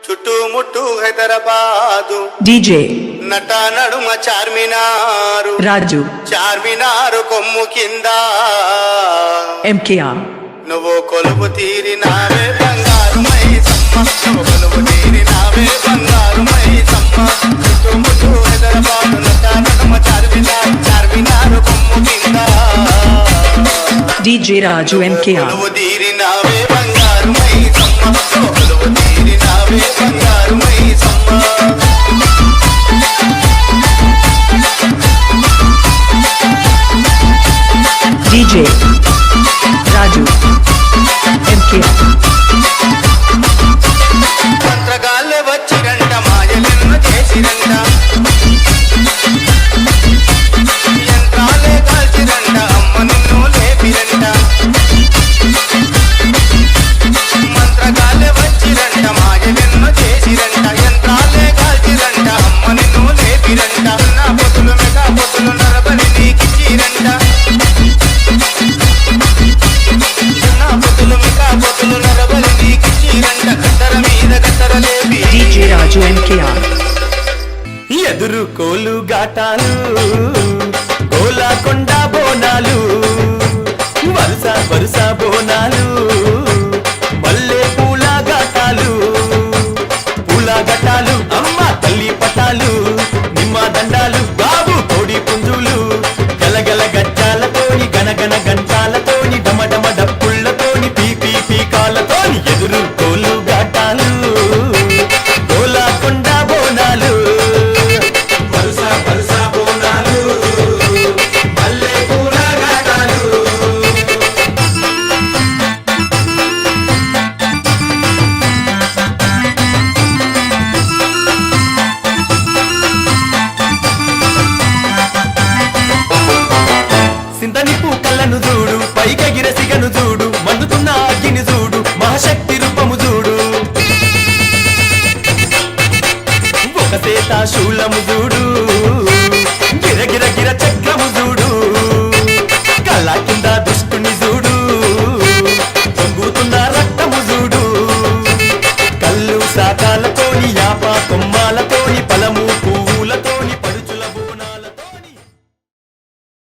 చుట్టుముట్టు హైదరాబాదు డీజే నట నడుమ చార్మినారు రాజు చార్మినారు కొమ్ము కింద ఎంకేఆర్ నువ్వు కొలువు తీరినావే బంగారు మైసమ్మ నువ్వు కొలువు తీరినావే బంగారు మైసమ్మ చుట్టుముట్టు హైదరాబాదు నట నడుమ చార్మినారు చార్మినారు కొమ్ము కింద డీజే రాజు ఎంకేఆర్ కొలువు తీరినావే బంగారు మైసమ్మ నువ్వు కొలువు తీరినావే బంగారు మైసమ్మ డీజే రాజు ఎంకేఆర్ మంత్రగాళ్ళే వచ్చిరంట మాయలెన్న చేసిరంట యంత్రాలే కాల్చిరంట అమ్మ నిన్ను లేపిరంట మంత్రగాళ్ళే వచ్చిరంట మాయలెన్న చేసిరంట యంత్రాలే కాల్చిరంట అమ్మ నిన్ను లేపిరంట నా పొతులు మెగా పొతులు నరబలి నీకిచ్చిరంట డీజే రాజు ఎంకేఆర్ ఎదురు కోలు గాటాలు గోలాకొండ బోనాలు వరుస వరుస బోనాలు మల్లె పూల ఘాటాలు పూల ఘటాలు అమ్మ తల్లి పటాలు నిమ్మ దండాలు బాబు కోడి పుంజులు గలగల గజ్జాలతోని గనగన గంటాలతోని డమడమ డప్పుళ్లతోని పీపీ పీకాలతోని ఎదురు కోలు ఘాటాలు గోలాకొండ బోనాలు వరుస వరుస బోనాలు మల్లె పూల ఘాటాలు సింతని పూకళ్ళను చూడు పైకెగిర సిగను చూడు మండుతున్న అగ్గిని చూడు మహాశక్తి రూపము చూడు ఒక సేత శూలము చూడు గిరగిర గిర చక్రము